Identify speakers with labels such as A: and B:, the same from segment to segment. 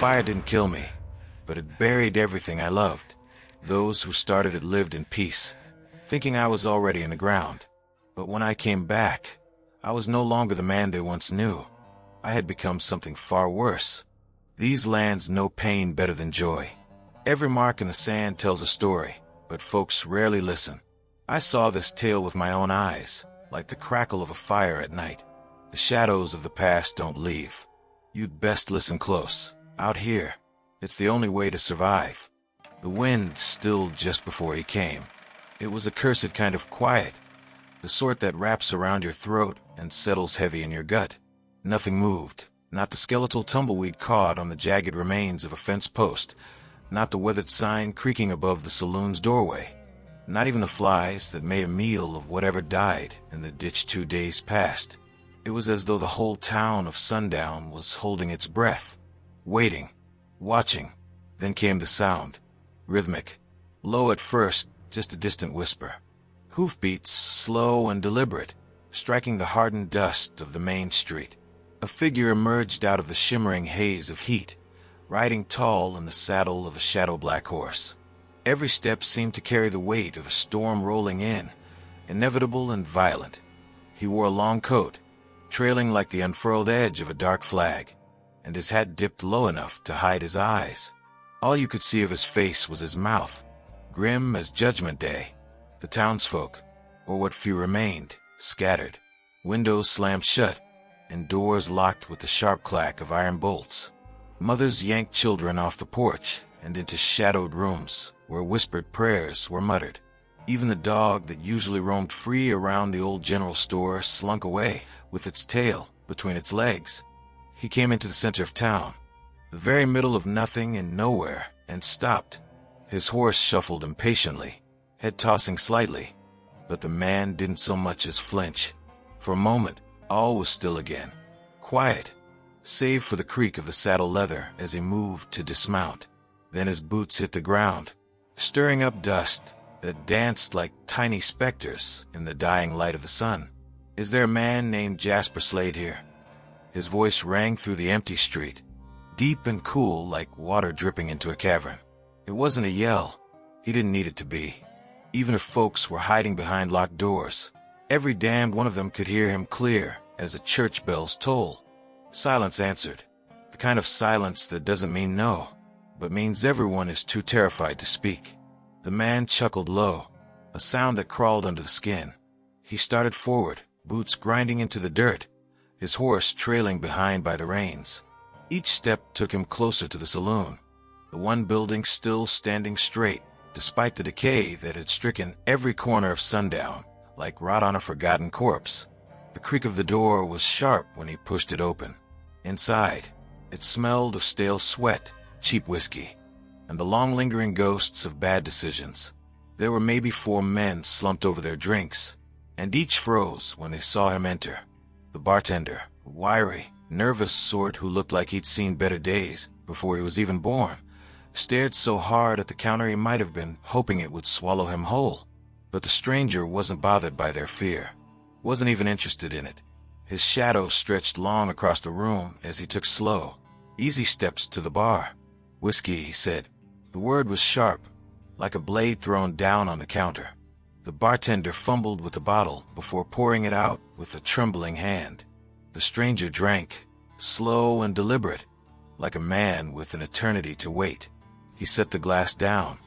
A: fire didn't kill me, but it buried everything I loved. Those who started it lived in peace, thinking I was already in the ground. But when I came back, I was no longer the man they once knew. I had become something far worse. These lands know pain better than joy. Every mark in the sand tells a story, but folks rarely listen. I saw this tale with my own eyes, like the crackle of a fire at night. The shadows of the past don't leave. You'd best listen close. Out here, it's the only way to survive. The wind stilled just before he came. It was a cursed kind of quiet, the sort that wraps around your throat and settles heavy in your gut. Nothing moved, not the skeletal tumbleweed caught on the jagged remains of a fence post, not the weathered sign creaking above the saloon's doorway, not even the flies that made a meal of whatever died in the ditch 2 days past. It was as though the whole town of sundown was holding its breath, waiting, watching. Then came the sound, rhythmic, low at first, just a distant whisper. Hoofbeats, slow and deliberate, striking the hardened dust of the main street. A figure emerged out of the shimmering haze of heat, riding tall in the saddle of a shadow-black horse. Every step seemed to carry the weight of a storm rolling in, inevitable and violent. He wore a long coat, trailing like the unfurled edge of a dark flag, and his hat dipped low enough to hide his eyes. All you could see of his face was his mouth, grim as Judgment Day. The townsfolk, or what few remained, scattered. Windows slammed shut, and doors locked with the sharp clack of iron bolts. Mothers yanked children off the porch and into shadowed rooms where whispered prayers were muttered. Even the dog that usually roamed free around the old general store slunk away with its tail between its legs. He came into the center of town, the very middle of nothing and nowhere, and stopped. His horse shuffled impatiently, head tossing slightly, but the man didn't so much as flinch. For a moment, all was still again, quiet, save for the creak of the saddle leather as he moved to dismount. Then his boots hit the ground, stirring up dust that danced like tiny specters in the dying light of the sun. "Is there a man named Jasper Slade here?" His voice rang through the empty street, deep and cool like water dripping into a cavern. It wasn't a yell. He didn't need it to be. Even if folks were hiding behind locked doors, every damned one of them could hear him clear as the church bells toll. Silence answered, the kind of silence that doesn't mean no, but means everyone is too terrified to speak. The man chuckled low, a sound that crawled under the skin. He started forward, boots grinding into the dirt, his horse trailing behind by the reins. Each step took him closer to the saloon, the one building still standing straight, despite the decay that had stricken every corner of sundown, like rot on a forgotten corpse. The creak of the door was sharp when he pushed it open. Inside, it smelled of stale sweat, cheap whiskey, and the long-lingering ghosts of bad decisions. There were maybe 4 men slumped over their drinks, and each froze when they saw him enter. The bartender, a wiry, nervous sort who looked like he'd seen better days before he was even born, stared so hard at the counter he might have been hoping it would swallow him whole. But the stranger wasn't bothered by their fear, wasn't even interested in it. His shadow stretched long across the room as he took slow, easy steps to the bar. "Whiskey," he said. The word was sharp, like a blade thrown down on the counter. The bartender fumbled with the bottle before pouring it out with a trembling hand. The stranger drank, slow and deliberate, like a man with an eternity to wait. He set the glass down,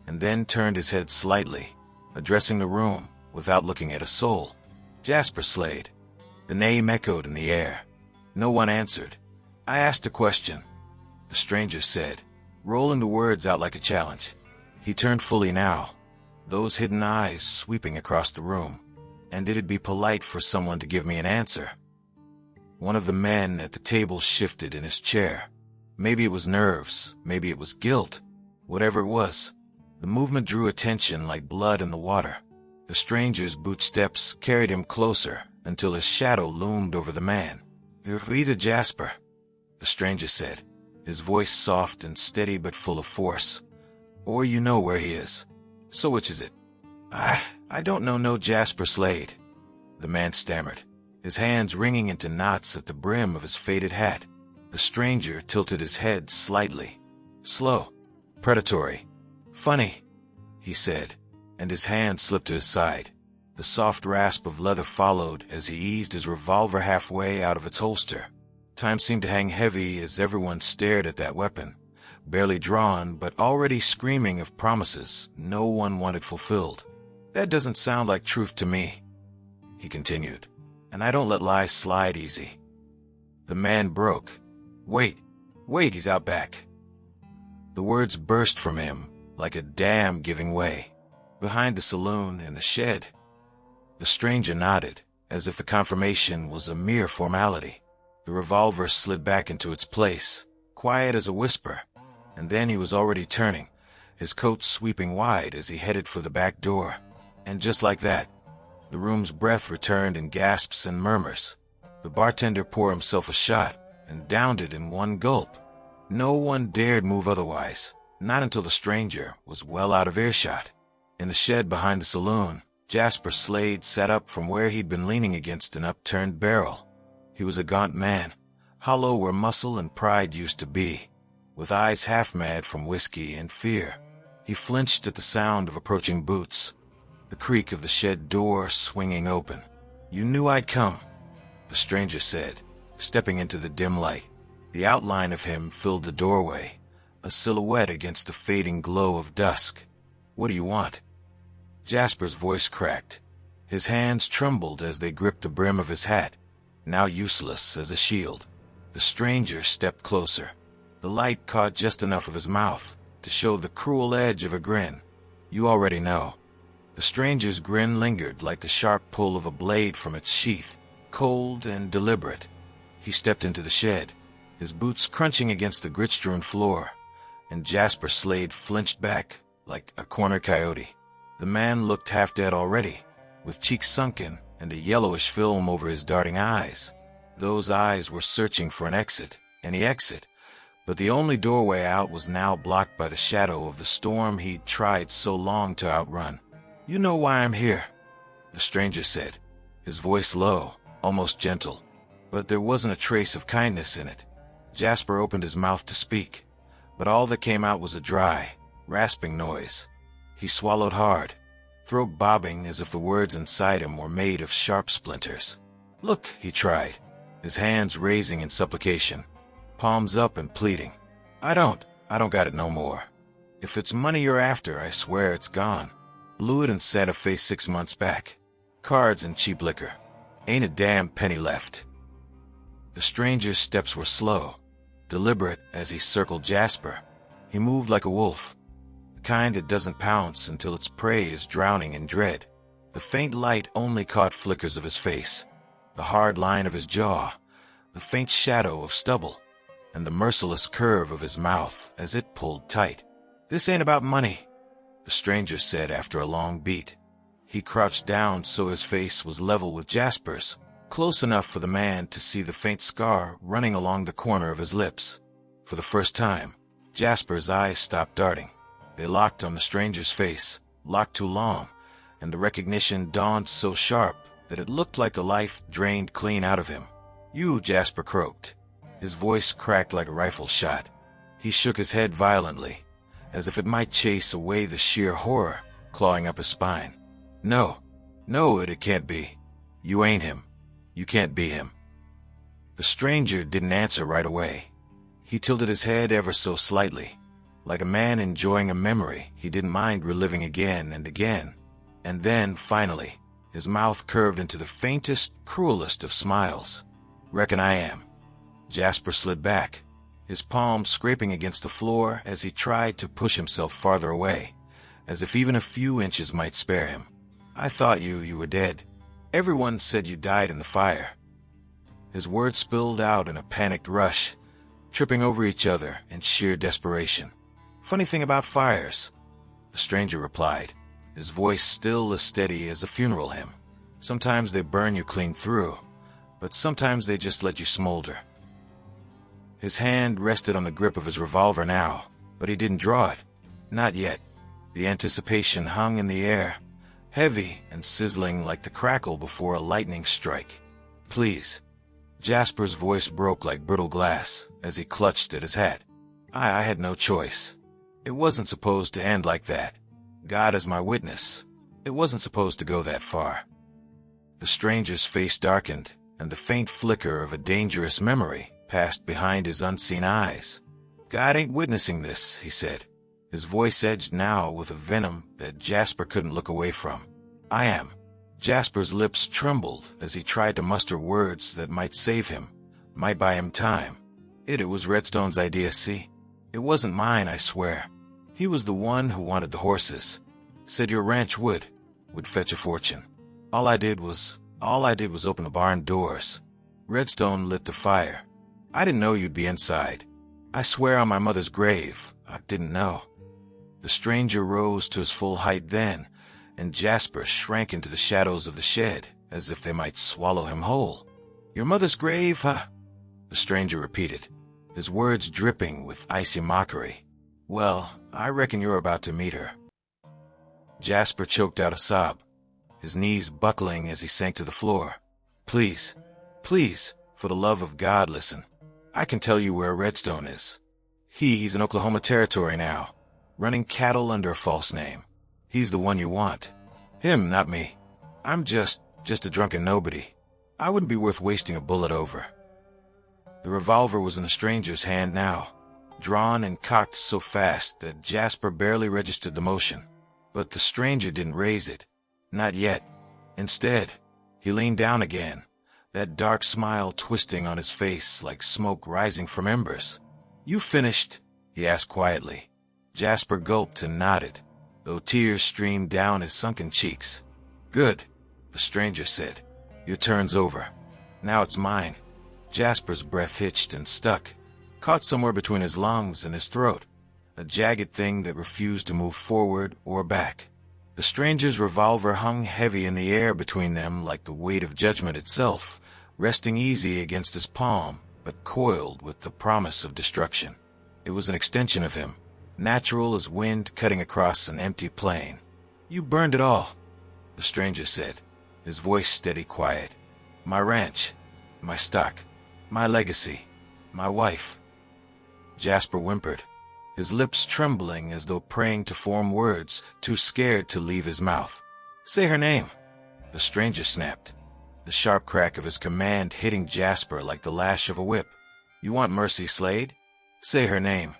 A: and then turned his head slightly, addressing the room without looking at a soul. "Jasper Slade." The name echoed in the air. No one answered. "I asked a question," the stranger said, rolling the words out like a challenge. He turned fully now, those hidden eyes sweeping across the room. "And it'd be polite for someone to give me an answer." One of the men at the table shifted in his chair. Maybe it was nerves, maybe it was guilt. Whatever it was, the movement drew attention like blood in the water. The stranger's boot steps carried him closer until his shadow loomed over the man. "You're either Jasper," the stranger said, his voice soft and steady but full of force, "or you know where he is. So which is it?" I don't know no Jasper Slade," the man stammered, his hands wringing into knots at the brim of his faded hat. The stranger tilted his head slightly. Slow. Predatory. Funny, he said, and his hand slipped to his side. The soft rasp of leather followed as he eased his revolver halfway out of its holster. Time seemed to hang heavy as everyone stared at that weapon, barely drawn but already screaming of promises no one wanted fulfilled. That doesn't sound like truth to me, he continued, and I don't let lies slide easy. The man broke. Wait, he's out back. The words burst from him like a dam giving way. Behind the saloon in the shed. The stranger nodded, as if the confirmation was a mere formality. The revolver slid back into its place, quiet as a whisper, and then he was already turning, his coat sweeping wide as he headed for the back door. And just like that, the room's breath returned in gasps and murmurs. The bartender poured himself a shot and downed it in one gulp. No one dared move otherwise, not until the stranger was well out of earshot. In the shed behind the saloon, Jasper Slade sat up from where he'd been leaning against an upturned barrel. He was a gaunt man, hollow where muscle and pride used to be, with eyes half-mad from whiskey and fear. He flinched at the sound of approaching boots, the creak of the shed door swinging open. "You knew I'd come," the stranger said, stepping into the dim light. The outline of him filled the doorway, a silhouette against the fading glow of dusk. "What do you want?" Jasper's voice cracked. His hands trembled as they gripped the brim of his hat, now useless as a shield. The stranger stepped closer. The light caught just enough of his mouth to show the cruel edge of a grin. "You already know." The stranger's grin lingered like the sharp pull of a blade from its sheath, cold and deliberate. He stepped into the shed, his boots crunching against the grit-strewn floor, and Jasper Slade flinched back like a cornered coyote. The man looked half dead already, with cheeks sunken and a yellowish film over his darting eyes. Those eyes were searching for an exit, any exit, but the only doorway out was now blocked by the shadow of the storm he'd tried so long to outrun. "You know why I'm here," the stranger said, his voice low, almost gentle, but there wasn't a trace of kindness in it. Jasper opened his mouth to speak, but all that came out was a dry, rasping noise. He swallowed hard, throat bobbing as if the words inside him were made of sharp splinters. "Look," he tried, his hands raising in supplication, palms up and pleading. I don't got it no more. If it's money you're after, I swear it's gone. Blew it in Santa Fe 6 months back. Cards and cheap liquor. Ain't a damn penny left." The stranger's steps were slow, deliberate as he circled Jasper. He moved like a wolf, the kind that doesn't pounce until its prey is drowning in dread. The faint light only caught flickers of his face, the hard line of his jaw, the faint shadow of stubble, and the merciless curve of his mouth as it pulled tight. "This ain't about money," the stranger said after a long beat. He crouched down so his face was level with Jasper's, close enough for the man to see the faint scar running along the corner of his lips. For the first time, Jasper's eyes stopped darting. They locked on the stranger's face, locked too long, and the recognition dawned so sharp that it looked like the life drained clean out of him. "You," Jasper croaked. His voice cracked like a rifle shot. He shook his head violently, as if it might chase away the sheer horror clawing up his spine. No, it can't be. You ain't him. You can't be him." The stranger didn't answer right away. He tilted his head ever so slightly, like a man enjoying a memory he didn't mind reliving again and again. And then, finally, his mouth curved into the faintest, cruelest of smiles. "Reckon I am." Jasper slid back, his palms scraping against the floor as he tried to push himself farther away, as if even a few inches might spare him. "I thought you were dead. Everyone said you died in the fire." His words spilled out in a panicked rush, tripping over each other in sheer desperation. "Funny thing about fires," the stranger replied, his voice still as steady as a funeral hymn. "Sometimes they burn you clean through, but sometimes they just let you smolder." His hand rested on the grip of his revolver now, but he didn't draw it. Not yet. The anticipation hung in the air, heavy and sizzling like the crackle before a lightning strike. "Please, Jasper's voice broke like brittle glass as he clutched at his hat. I had no choice. It wasn't supposed to end like that. God is my witness. It wasn't supposed to go that far. The stranger's face darkened, and the faint flicker of a dangerous memory passed behind his unseen eyes. God ain't witnessing this, he said, his voice edged now with a venom that Jasper couldn't look away from. I am. Jasper's lips trembled as he tried to muster words that might save him, might buy him time. It was Redstone's idea, see? It wasn't mine, I swear. He was the one who wanted the horses. Said your ranch would fetch a fortune. All I did was open the barn doors. Redstone lit the fire. I didn't know you'd be inside. I swear on my mother's grave, I didn't know. The stranger rose to his full height then, and Jasper shrank into the shadows of the shed, as if they might swallow him whole. Your mother's grave, huh? The stranger repeated, his words dripping with icy mockery. Well, I reckon you're about to meet her. Jasper choked out a sob, his knees buckling as he sank to the floor. Please, for the love of God, listen. I can tell you where Redstone is. He's in Oklahoma Territory now, running cattle under a false name. He's the one you want. Him, not me. I'm just a drunken nobody. I wouldn't be worth wasting a bullet over. The revolver was in the stranger's hand now, drawn and cocked so fast that Jasper barely registered the motion. But the stranger didn't raise it. Not yet. Instead, he leaned down again, that dark smile twisting on his face like smoke rising from embers. You finished? He asked quietly. Jasper gulped and nodded, though tears streamed down his sunken cheeks. Good, the stranger said. Your turn's over. Now it's mine. Jasper's breath hitched and stuck, caught somewhere between his lungs and his throat, a jagged thing that refused to move forward or back. The stranger's revolver hung heavy in the air between them like the weight of judgment itself, resting easy against his palm, but coiled with the promise of destruction. It was an extension of him, natural as wind cutting across an empty plain. You burned it all, the stranger said, his voice steady quiet. My ranch, my stock, my legacy, my wife. Jasper whimpered, his lips trembling as though praying to form words, too scared to leave his mouth. Say her name, the stranger snapped, the sharp crack of his command hitting Jasper like the lash of a whip. You want Mercy Slade? Say her name.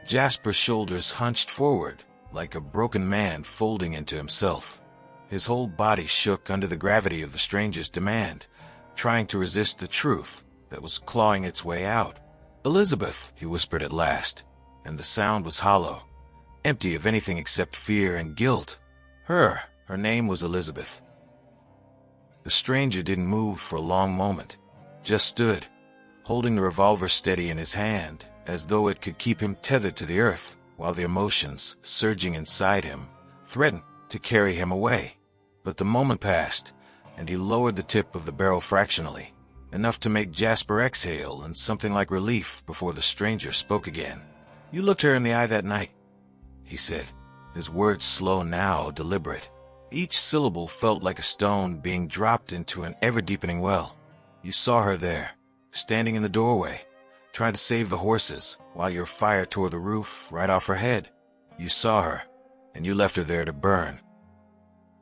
A: Jasper's shoulders hunched forward, like a broken man folding into himself. His whole body shook under the gravity of the stranger's demand, trying to resist the truth that was clawing its way out. Elizabeth, he whispered at last, and the sound was hollow, empty of anything except fear and guilt. Her name was Elizabeth. The stranger didn't move for a long moment, just stood, holding the revolver steady in his hand, as though it could keep him tethered to the earth, while the emotions, surging inside him, threatened to carry him away. But the moment passed, and he lowered the tip of the barrel fractionally, enough to make Jasper exhale in something like relief before the stranger spoke again. You looked her in the eye that night, he said, his words slow now, deliberate. Each syllable felt like a stone being dropped into an ever-deepening well. You saw her there, standing in the doorway, trying to save the horses while your fire tore the roof right off her head. You saw her, and you left her there to burn.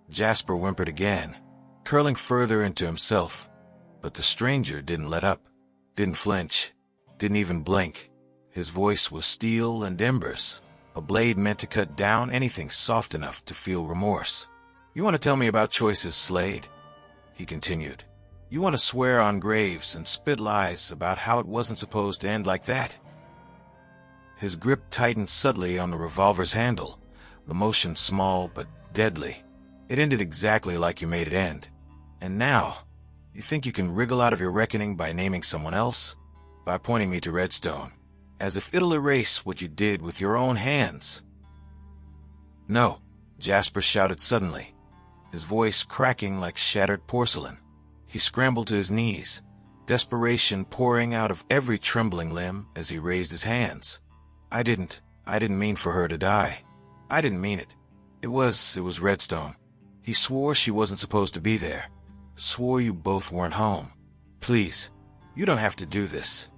A: Jasper whimpered again, curling further into himself, but the stranger didn't let up, didn't flinch, didn't even blink. His voice was steel and embers, a blade meant to cut down anything soft enough to feel remorse. You want to tell me about choices, Slade? He continued. You want to swear on graves and spit lies about how it wasn't supposed to end like that? His grip tightened subtly on the revolver's handle, the motion small but deadly. It ended exactly like you made it end. And now, you think you can wriggle out of your reckoning by naming someone else? By pointing me to Redstone, as if it'll erase what you did with your own hands. No, Jasper shouted suddenly, his voice cracking like shattered porcelain. He scrambled to his knees, desperation pouring out of every trembling limb as he raised his hands. I didn't mean for her to die. I didn't mean it. It was Redstone. He swore she wasn't supposed to be there. Swore you both weren't home. Please, You don't have to do this."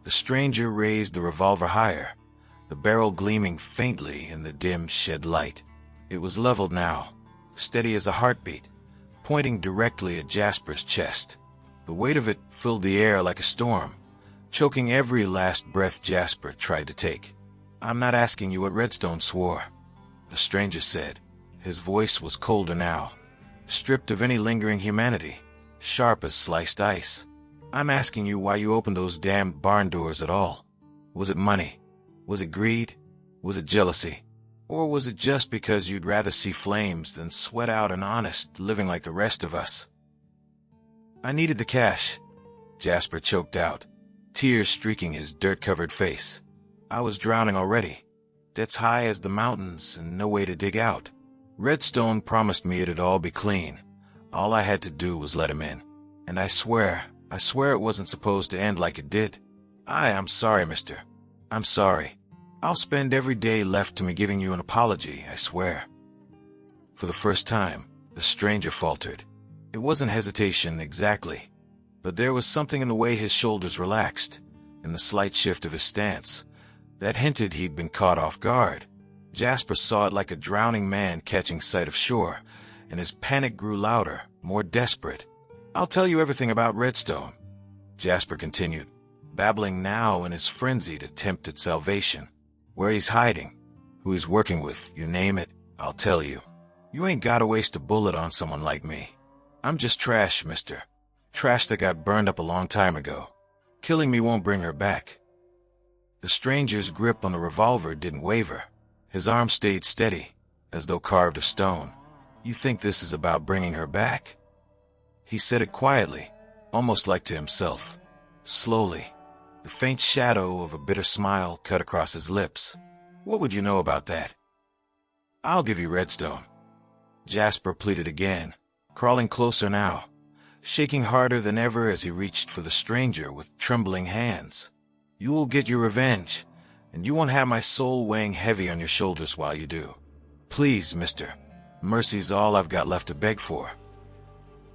A: The stranger raised the revolver higher, the barrel gleaming faintly in the dim shed light. It was leveled now, steady as a heartbeat, pointing directly at Jasper's chest. The weight of it filled the air like a storm, choking every last breath Jasper tried to take. "I'm not asking you what Redstone swore," the stranger said. His voice was colder now, stripped of any lingering humanity, sharp as sliced ice. "I'm asking you why you opened those damned barn doors at all. Was it money? Was it greed? Was it jealousy? Or was it just because you'd rather see flames than sweat out an honest living like the rest of us?" "I needed the cash," Jasper choked out, tears streaking his dirt-covered face. "I was drowning already, debts high as the mountains and no way to dig out. Redstone promised me it'd all be clean. All I had to do was let him in. And I swear it wasn't supposed to end like it did. I'm sorry, mister. I'm sorry. I'll spend every day left to me giving you an apology, I swear." For the first time, the stranger faltered. It wasn't hesitation exactly, but there was something in the way his shoulders relaxed, in the slight shift of his stance, that hinted he'd been caught off guard. Jasper saw it like a drowning man catching sight of shore, and his panic grew louder, more desperate. "I'll tell you everything about Redstone," Jasper continued, babbling now in his frenzied attempt at salvation. "Where he's hiding, who he's working with, you name it, I'll tell you. You ain't gotta waste a bullet on someone like me. I'm just trash, mister. Trash that got burned up a long time ago. Killing me won't bring her back." The stranger's grip on the revolver didn't waver. His arm stayed steady, as though carved of stone. "You think this is about bringing her back?" He said it quietly, almost like to himself. Slowly, the faint shadow of a bitter smile cut across his lips. "What would you know about that?" "I'll give you Redstone," Jasper pleaded again, crawling closer now, shaking harder than ever as he reached for the stranger with trembling hands. "You'll get your revenge, and you won't have my soul weighing heavy on your shoulders while you do. Please, mister, mercy's all I've got left to beg for."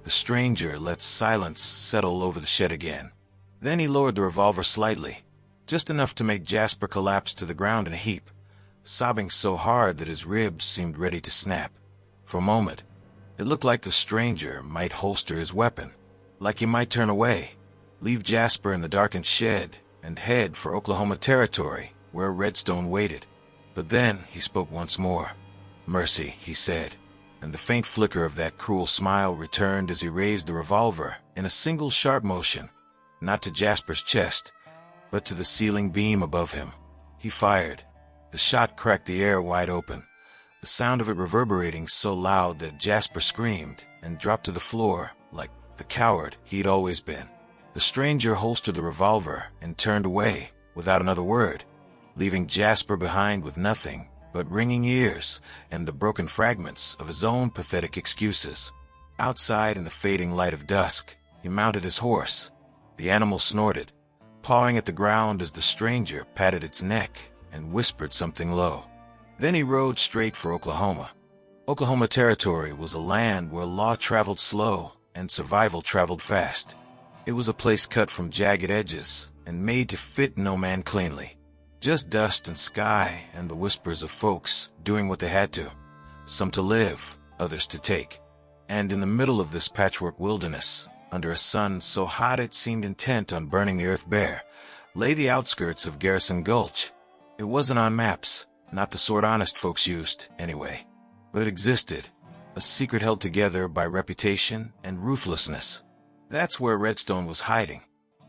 A: The stranger let silence settle over the shed again. Then he lowered the revolver slightly, just enough to make Jasper collapse to the ground in a heap, sobbing so hard that his ribs seemed ready to snap. For a moment, it looked like the stranger might holster his weapon, like he might turn away, leave Jasper in the darkened shed, and head for Oklahoma territory, where Redstone waited. But then he spoke once more. "Mercy," he said, and the faint flicker of that cruel smile returned as he raised the revolver in a single sharp motion, not to Jasper's chest, but to the ceiling beam above him. He fired. The shot cracked the air wide open, the sound of it reverberating so loud that Jasper screamed and dropped to the floor like the coward he'd always been. The stranger holstered the revolver and turned away without another word, leaving Jasper behind with nothing but ringing ears and the broken fragments of his own pathetic excuses. Outside in the fading light of dusk, he mounted his horse. The animal snorted, pawing at the ground as the stranger patted its neck and whispered something low. Then he rode straight for Oklahoma. Oklahoma territory was a land where law traveled slow and survival traveled fast. It was a place cut from jagged edges and made to fit no man cleanly. Just dust and sky and the whispers of folks doing what they had to, some to live, others to take. And in the middle of this patchwork wilderness, under a sun so hot it seemed intent on burning the earth bare, lay the outskirts of Garrison Gulch. It wasn't on maps, not the sort honest folks used, anyway. But it existed, a secret held together by reputation and ruthlessness. That's where Redstone was hiding.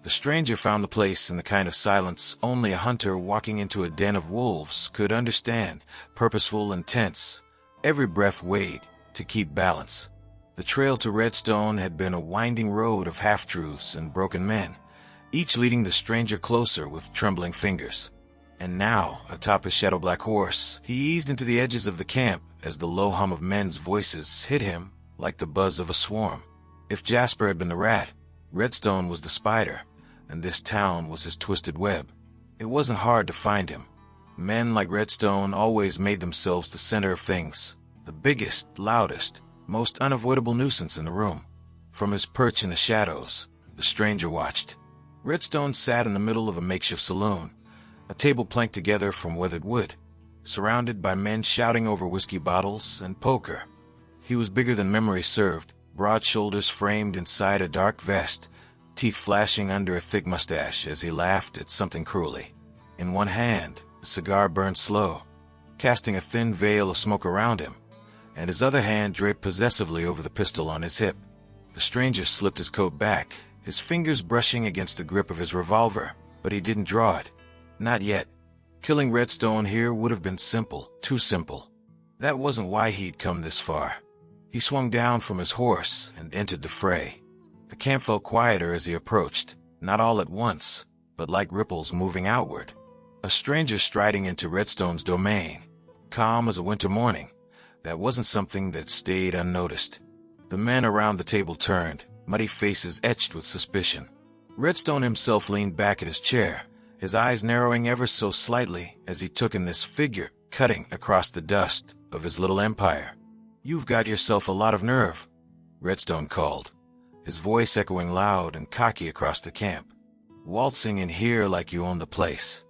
A: The stranger found the place in the kind of silence only a hunter walking into a den of wolves could understand, purposeful and tense, every breath weighed to keep balance. The trail to Redstone had been a winding road of half-truths and broken men, each leading the stranger closer with trembling fingers. And now, atop his shadow-black horse, he eased into the edges of the camp as the low hum of men's voices hit him like the buzz of a swarm. If Jasper had been the rat, Redstone was the spider, and this town was his twisted web. It wasn't hard to find him. Men like Redstone always made themselves the center of things, the biggest, loudest, most unavoidable nuisance in the room. From his perch in the shadows, The stranger watched. Redstone sat in the middle of a makeshift saloon, a table planked together from weathered wood, surrounded by men shouting over whiskey bottles and poker. He was bigger than memory served, broad shoulders framed inside a dark vest, teeth flashing under a thick mustache as he laughed at something cruelly. In one hand, the cigar burned slow, casting a thin veil of smoke around him, and his other hand draped possessively over the pistol on his hip. The stranger slipped his coat back, his fingers brushing against the grip of his revolver, but he didn't draw it. Not yet. Killing Redstone here would have been simple, too simple. That wasn't why he'd come this far. He swung down from his horse and entered the fray. The camp felt quieter as he approached, not all at once, but like ripples moving outward. A stranger striding into Redstone's domain, calm as a winter morning. That wasn't something that stayed unnoticed. The men around the table turned, muddy faces etched with suspicion. Redstone himself leaned back at his chair, his eyes narrowing ever so slightly as he took in this figure cutting across the dust of his little empire. "You've got yourself a lot of nerve," Redstone called, his voice echoing loud and cocky across the camp. "Waltzing in here like you own the place."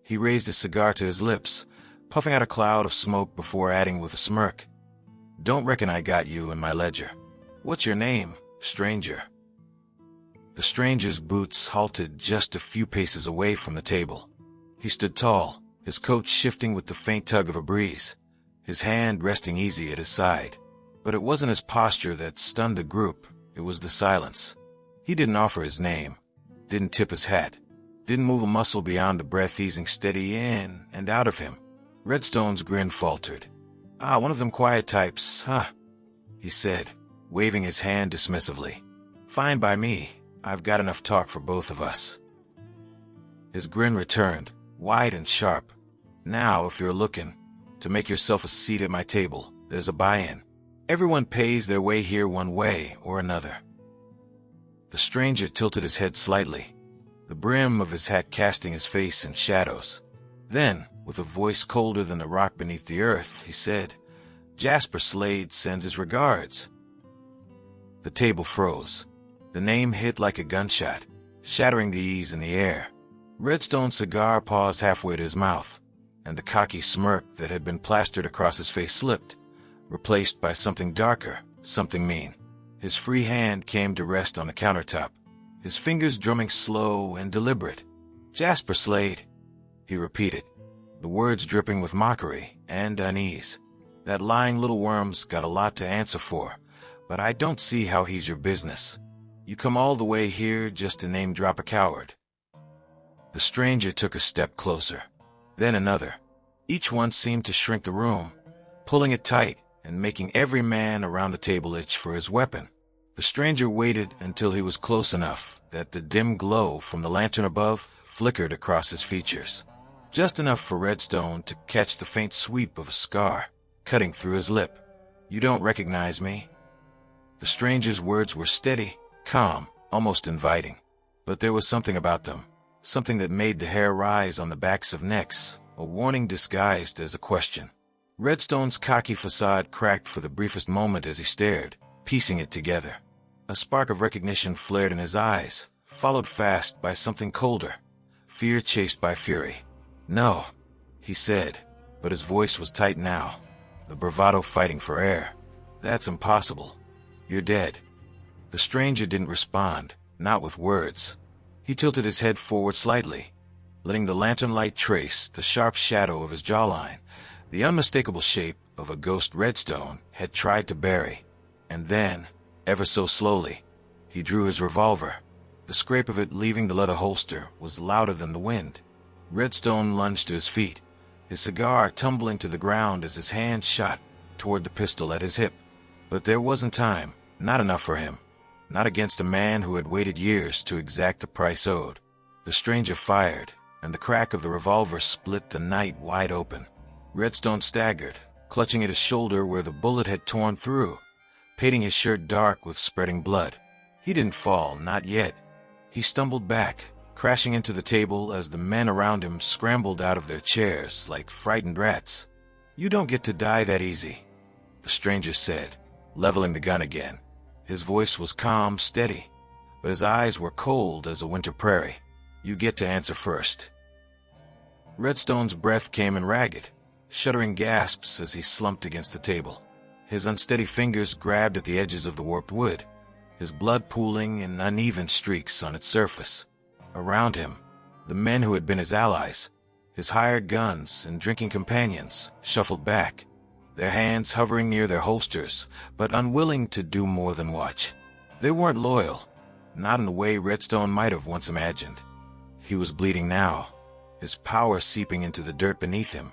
A: He raised his cigar to his lips, puffing out a cloud of smoke before adding with a smirk, "Don't reckon I got you in my ledger. What's your name, stranger?" The stranger's boots halted just a few paces away from the table. He stood tall, his coat shifting with the faint tug of a breeze, his hand resting easy at his side. But it wasn't his posture that stunned the group, it was the silence. He didn't offer his name, didn't tip his hat, didn't move a muscle beyond the breath easing steady in and out of him. Redstone's grin faltered. "Ah, one of them quiet types, huh?" he said, waving his hand dismissively. "Fine by me. I've got enough talk for both of us." His grin returned, wide and sharp. "Now, if you're looking to make yourself a seat at my table, there's a buy-in. Everyone pays their way here one way or another." The stranger tilted his head slightly, the brim of his hat casting his face in shadows. Then, with a voice colder than the rock beneath the earth, he said, "Jasper Slade sends his regards." The table froze. The name hit like a gunshot, shattering the ease in the air. Redstone's cigar paused halfway to his mouth, and the cocky smirk that had been plastered across his face slipped, replaced by something darker, something mean. His free hand came to rest on the countertop, his fingers drumming slow and deliberate. "Jasper Slade," he repeated, the words dripping with mockery and unease. "That lying little worm's got a lot to answer for, but I don't see how he's your business. You come all the way here just to name drop a coward." The stranger took a step closer, then another. Each one seemed to shrink the room, pulling it tight and making every man around the table itch for his weapon. The stranger waited until he was close enough that the dim glow from the lantern above flickered across his features. Just enough for Redstone to catch the faint sweep of a scar cutting through his lip. "You don't recognize me?" The stranger's words were steady, calm, almost inviting. But there was something about them, something that made the hair rise on the backs of necks, a warning disguised as a question. Redstone's cocky facade cracked for the briefest moment as he stared, piecing it together. A spark of recognition flared in his eyes, followed fast by something colder, fear chased by fury. "No," he said, but his voice was tight now, the bravado fighting for air. "That's impossible. You're dead." The stranger didn't respond, not with words. He tilted his head forward slightly, letting the lantern light trace the sharp shadow of his jawline, the unmistakable shape of a ghost Redstone had tried to bury. And then, ever so slowly, he drew his revolver. The scrape of it leaving the leather holster was louder than the wind. Redstone lunged to his feet, his cigar tumbling to the ground as his hand shot toward the pistol at his hip. But there wasn't time, not enough for him. Not against a man who had waited years to exact the price owed. The stranger fired, and the crack of the revolver split the night wide open. Redstone staggered, clutching at his shoulder where the bullet had torn through, painting his shirt dark with spreading blood. He didn't fall, not yet. He stumbled back, crashing into the table as the men around him scrambled out of their chairs like frightened rats. "You don't get to die that easy," the stranger said, leveling the gun again. His voice was calm, steady, but his eyes were cold as a winter prairie. You get to answer first. Redstone's breath came in ragged, shuddering gasps as he slumped against the table. His unsteady fingers grabbed at the edges of the warped wood, his blood pooling in uneven streaks on its surface. Around him, the men who had been his allies, his hired guns and drinking companions, shuffled back, their hands hovering near their holsters, but unwilling to do more than watch. They weren't loyal, not in the way Redstone might have once imagined. He was bleeding now, his power seeping into the dirt beneath him,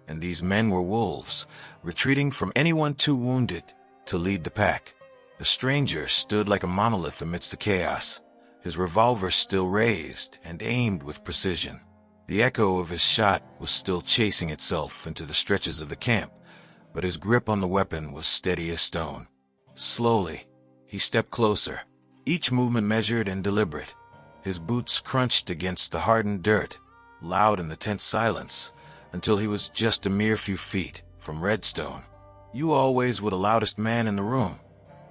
A: and these men were wolves, retreating from anyone too wounded to lead the pack. The stranger stood like a monolith amidst the chaos, his revolver still raised and aimed with precision. The echo of his shot was still chasing itself into the stretches of the camp, but his grip on the weapon was steady as stone. Slowly, he stepped closer, each movement measured and deliberate. His boots crunched against the hardened dirt, loud in the tense silence, until he was just a mere few feet from Redstone. "You always were the loudest man in the room,"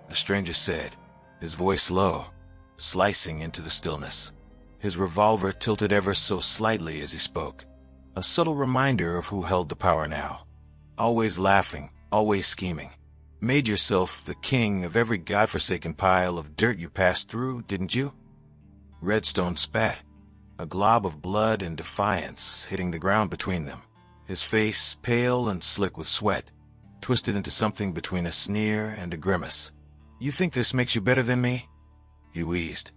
A: the stranger said, his voice low, slicing into the stillness. His revolver tilted ever so slightly as he spoke, a subtle reminder of who held the power now. "Always laughing, always scheming. Made yourself the king of every godforsaken pile of dirt you passed through, didn't you?" Redstone spat, a glob of blood and defiance hitting the ground between them, his face pale and slick with sweat, twisted into something between a sneer and a grimace. "You think this makes you better than me?" he wheezed,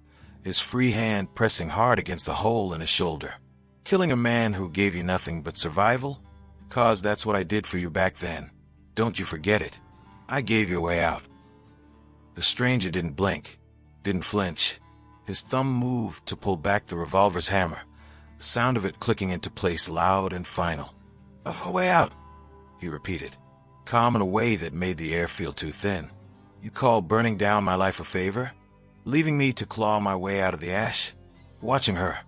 A: his free hand pressing hard against the hole in his shoulder. "Killing a man who gave you nothing but survival? 'Cause that's what I did for you back then. Don't you forget it. I gave you a way out." The stranger didn't blink, didn't flinch. His thumb moved to pull back the revolver's hammer, the sound of it clicking into place loud and final. "A way out," he repeated, calm in a way that made the air feel too thin. "You call burning down my life a favor? Leaving me to claw my way out of the ash? Watching her."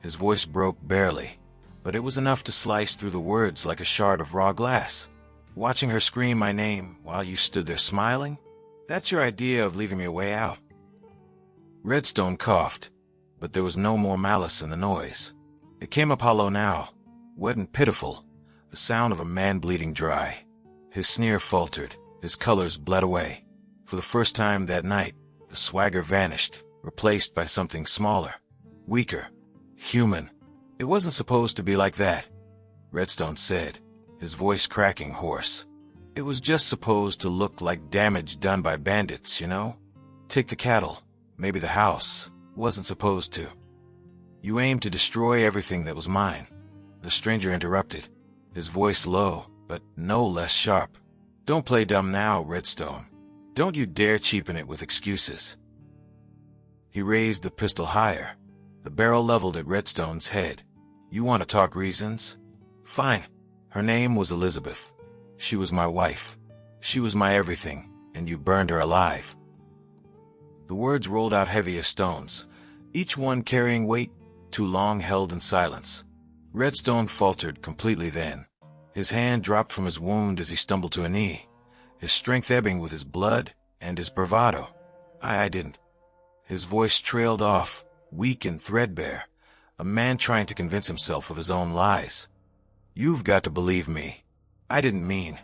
A: His voice broke barely, but it was enough to slice through the words like a shard of raw glass. "Watching her scream my name while you stood there smiling? That's your idea of leaving me a way out?" Redstone coughed, but there was no more malice in the noise. It came up hollow now, wet and pitiful, the sound of a man bleeding dry. His sneer faltered, his colors bled away. For the first time that night, the swagger vanished, replaced by something smaller, weaker, human. "It wasn't supposed to be like that," Redstone said, his voice cracking hoarse. "It was just supposed to look like damage done by bandits, you know? Take the cattle, maybe the house. Wasn't supposed to." "You aimed to destroy everything that was mine," the stranger interrupted, his voice low, but no less sharp. "Don't play dumb now, Redstone. Don't you dare cheapen it with excuses." He raised the pistol higher, the barrel leveled at Redstone's head. "You want to talk reasons? Fine." Her name was Elizabeth. She was my wife. She was my everything, and you burned her alive. The words rolled out heavy as stones, each one carrying weight too long held in silence. Redstone faltered completely then. His hand dropped from his wound as he stumbled to a knee, his strength ebbing with his blood and his bravado. I didn't." His voice trailed off, weak and threadbare, a man trying to convince himself of his own lies. "You've got to believe me. I didn't mean."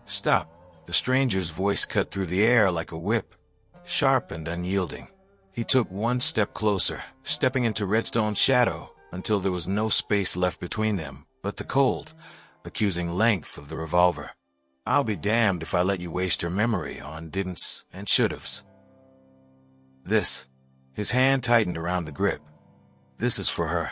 A: "Stop." The stranger's voice cut through the air like a whip, sharp and unyielding. He took one step closer, stepping into Redstone's shadow until there was no space left between them but the cold, accusing length of the revolver. "I'll be damned if I let you waste her memory on didn'ts and should'ves. This," his hand tightened around the grip, "this is for her."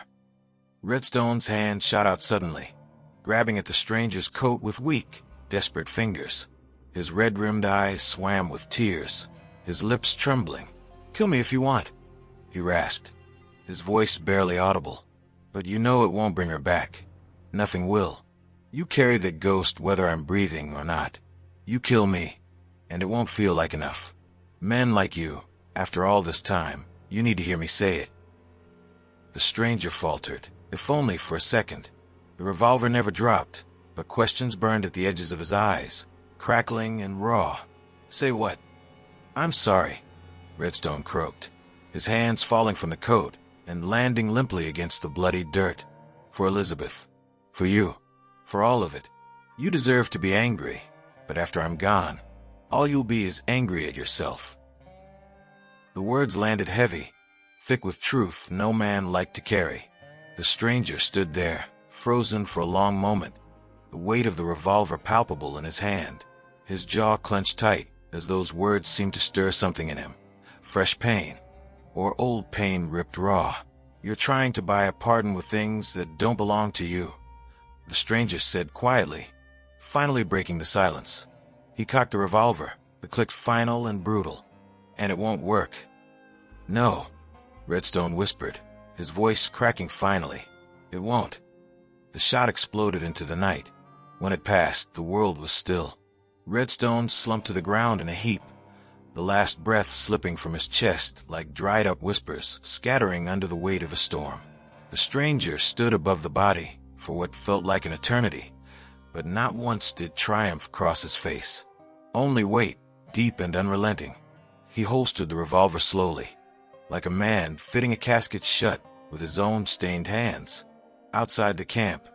A: Redstone's hand shot out suddenly, grabbing at the stranger's coat with weak, desperate fingers. His red-rimmed eyes swam with tears, his lips trembling. "Kill me if you want," he rasped, his voice barely audible. "But you know it won't bring her back. Nothing will. You carry the ghost whether I'm breathing or not. You kill me, and it won't feel like enough. Men like you, after all this time, you need to hear me say it." The stranger faltered, if only for a second. The revolver never dropped, but questions burned at the edges of his eyes, crackling and raw. "Say what?" "I'm sorry," Redstone croaked, his hands falling from the coat and landing limply against the bloody dirt. For Elizabeth. For you. For all of it. You deserve to be angry, but after I'm gone, all you'll be is angry at yourself. The words landed heavy, thick with truth no man liked to carry. The stranger stood there, frozen for a long moment, the weight of the revolver palpable in his hand, his jaw clenched tight as those words seemed to stir something in him. Fresh pain, or old pain ripped raw. You're trying to buy a pardon with things that don't belong to you, the stranger said quietly, finally breaking the silence. He cocked the revolver, the click final and brutal. And it won't work. No, Redstone whispered, his voice cracking finally. It won't. The shot exploded into the night. When it passed, the world was still. Redstone slumped to the ground in a heap, the last breath slipping from his chest like dried-up whispers scattering under the weight of a storm. The stranger stood above the body for what felt like an eternity, but not once did triumph cross his face. Only weight, deep and unrelenting. He holstered the revolver slowly, like a man fitting a casket shut with his own stained hands. Outside the camp,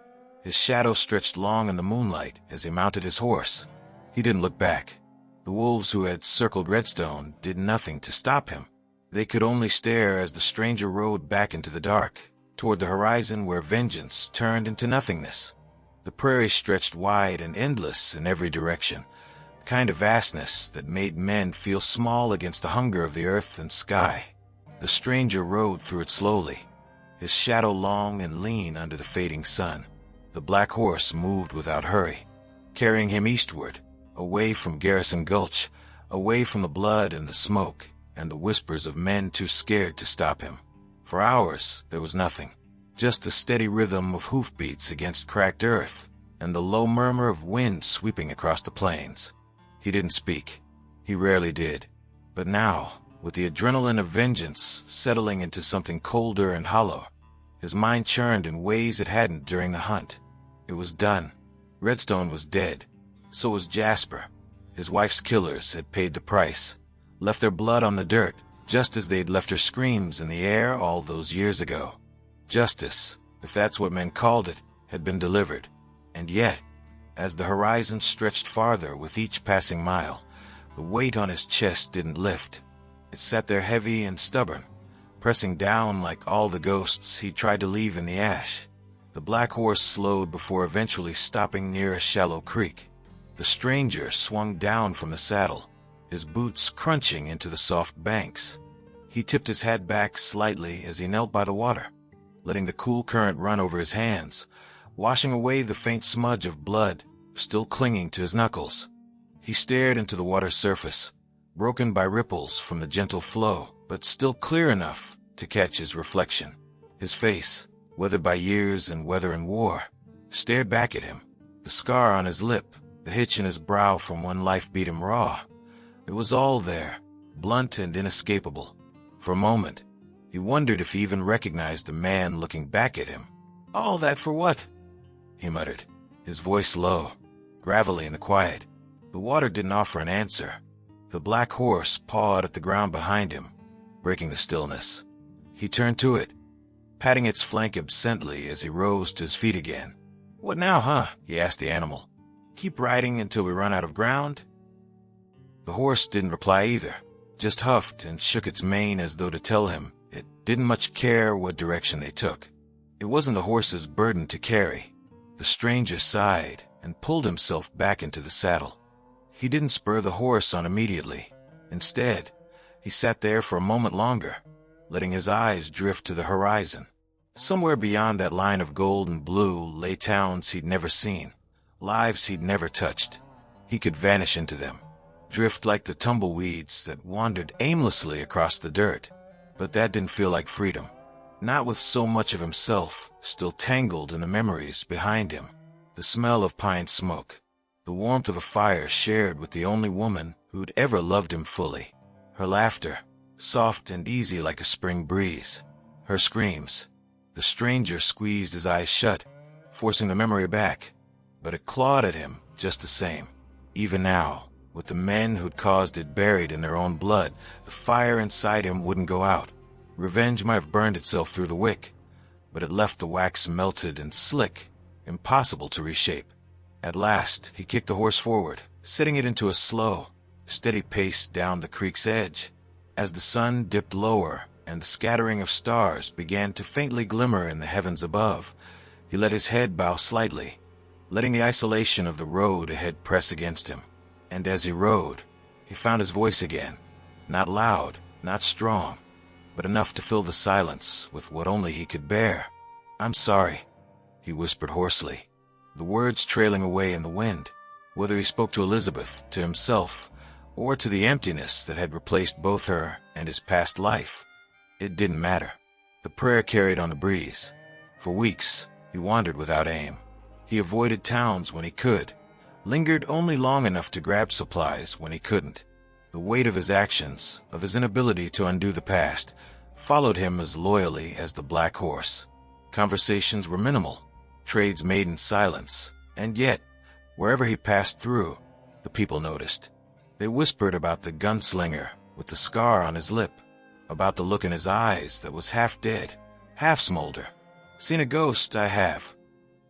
A: his shadow stretched long in the moonlight as he mounted his horse. He didn't look back. The wolves who had circled Redstone did nothing to stop him. They could only stare as the stranger rode back into the dark, toward the horizon where vengeance turned into nothingness. The prairie stretched wide and endless in every direction, the kind of vastness that made men feel small against the hunger of the earth and sky. The stranger rode through it slowly, his shadow long and lean under the fading sun. The black horse moved without hurry, carrying him eastward, away from Garrison Gulch, away from the blood and the smoke, and the whispers of men too scared to stop him. For hours there was nothing, just the steady rhythm of hoofbeats against cracked earth, and the low murmur of wind sweeping across the plains. He didn't speak. He rarely did. But now, with the adrenaline of vengeance settling into something colder and hollow, his mind churned in ways it hadn't during the hunt. It was done. Redstone was dead. So was Jasper. His wife's killers had paid the price, left their blood on the dirt, just as they'd left her screams in the air all those years ago. Justice, if that's what men called it, had been delivered. And yet, as the horizon stretched farther with each passing mile, the weight on his chest didn't lift. It sat there heavy and stubborn, pressing down like all the ghosts he tried to leave in the ash. The black horse slowed before eventually stopping near a shallow creek. The stranger swung down from the saddle, his boots crunching into the soft banks. He tipped his head back slightly as he knelt by the water, letting the cool current run over his hands, washing away the faint smudge of blood still clinging to his knuckles. He stared into the water's surface, broken by ripples from the gentle flow, but still clear enough to catch his reflection. His face, weathered by years and weather and war, stared back at him, the scar on his lip, the hitch in his brow from when life beat him raw. It was all there, blunt and inescapable. For a moment, he wondered if he even recognized the man looking back at him. "All that for what?" he muttered, his voice low, gravelly in the quiet. The water didn't offer an answer. The black horse pawed at the ground behind him, breaking the stillness. He turned to it, patting its flank absently as he rose to his feet again. "What now, huh?" he asked the animal. "Keep riding until we run out of ground?" The horse didn't reply either, just huffed and shook its mane as though to tell him it didn't much care what direction they took. It wasn't the horse's burden to carry. The stranger sighed and pulled himself back into the saddle. He didn't spur the horse on immediately. Instead, he sat there for a moment longer, letting his eyes drift to the horizon. Somewhere beyond that line of gold and blue lay towns he'd never seen, lives he'd never touched. He could vanish into them, drift like the tumbleweeds that wandered aimlessly across the dirt. But that didn't feel like freedom, not with so much of himself still tangled in the memories behind him. The smell of pine smoke, the warmth of a fire shared with the only woman who'd ever loved him fully. Her laughter, soft and easy like a spring breeze. Her screams. The stranger squeezed his eyes shut, forcing the memory back, but it clawed at him just the same. Even now, with the men who'd caused it buried in their own blood, the fire inside him wouldn't go out. Revenge might have burned itself through the wick, but it left the wax melted and slick, impossible to reshape. At last, he kicked the horse forward, setting it into a slow, steady pace down the creek's edge. As the sun dipped lower and the scattering of stars began to faintly glimmer in the heavens above, he let his head bow slightly, letting the isolation of the road ahead press against him. And as he rode, he found his voice again, not loud, not strong, but enough to fill the silence with what only he could bear. "I'm sorry," he whispered hoarsely, the words trailing away in the wind. Whether he spoke to Elizabeth, to himself, or to the emptiness that had replaced both her and his past life, it didn't matter. The prayer carried on the breeze. For weeks, he wandered without aim. He avoided towns when he could, lingered only long enough to grab supplies when he couldn't. The weight of his actions, of his inability to undo the past, followed him as loyally as the black horse. Conversations were minimal, trades made in silence, and yet, wherever he passed through, the people noticed. They whispered about the gunslinger with the scar on his lip, about the look in his eyes that was half dead, half smolder. "Seen a ghost, I have,"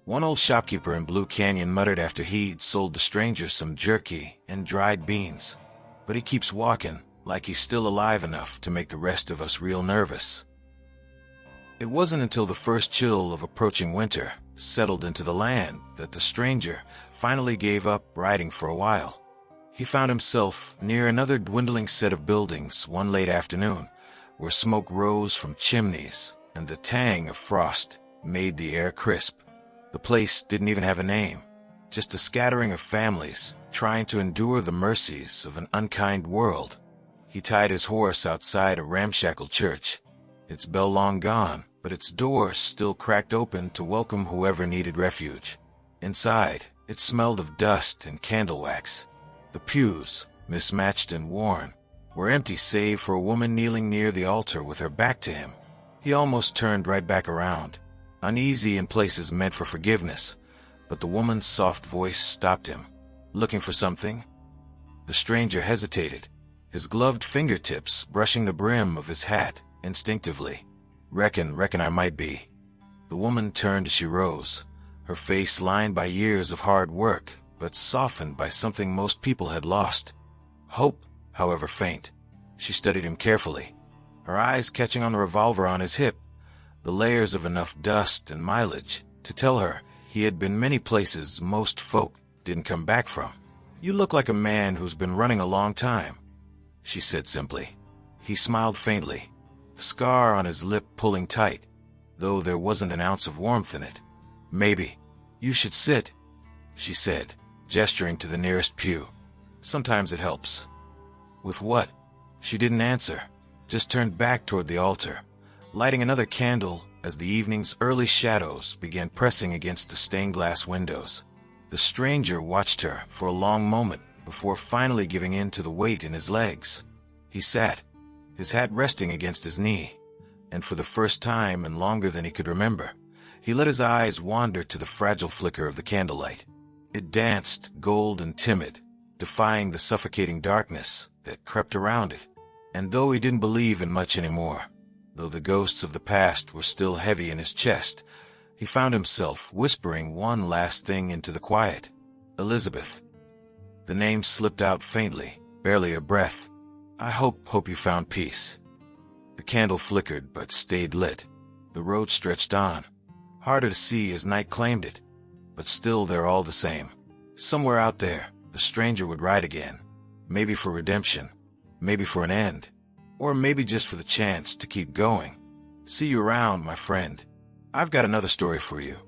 A: one old shopkeeper in Blue Canyon muttered after he'd sold the stranger some jerky and dried beans. "But he keeps walking, like he's still alive enough to make the rest of us real nervous." It wasn't until the first chill of approaching winter settled into the land that the stranger finally gave up riding for a while. He found himself near another dwindling set of buildings one late afternoon, where smoke rose from chimneys and the tang of frost made the air crisp. The place didn't even have a name, just a scattering of families trying to endure the mercies of an unkind world. He tied his horse outside a ramshackle church, its bell long gone, but its doors still cracked open to welcome whoever needed refuge. Inside, it smelled of dust and candle wax. The pews, mismatched and worn, were empty save for a woman kneeling near the altar with her back to him. He almost turned right back around, uneasy in places meant for forgiveness, but the woman's soft voice stopped him. "Looking for something?" The stranger hesitated, his gloved fingertips brushing the brim of his hat instinctively. Reckon I might be." The woman turned as she rose, her face lined by years of hard work, but softened by something most people had lost. Hope, however faint. She studied him carefully, her eyes catching on the revolver on his hip, the layers of enough dust and mileage to tell her he had been many places most folk didn't come back from. "You look like a man who's been running a long time," she said simply. He smiled faintly, the scar on his lip pulling tight, though there wasn't an ounce of warmth in it. "Maybe. You should sit," she said, gesturing to the nearest pew. "Sometimes it helps." "With what?" She didn't answer, just turned back toward the altar, lighting another candle as the evening's early shadows began pressing against the stained glass windows. The stranger watched her for a long moment before finally giving in to the weight in his legs. He sat, his hat resting against his knee, and for the first time and longer than he could remember, he let his eyes wander to the fragile flicker of the candlelight. It danced, gold and timid, defying the suffocating darkness that crept around it. And though he didn't believe in much anymore, though the ghosts of the past were still heavy in his chest, he found himself whispering one last thing into the quiet. "Elizabeth." The name slipped out faintly, barely a breath. "I hope you found peace." The candle flickered but stayed lit. The road stretched on, harder to see as night claimed it, but still they're all the same. Somewhere out there, the stranger would ride again, maybe for redemption, maybe for an end, or maybe just for the chance to keep going. "See you around, my friend. I've got another story for you."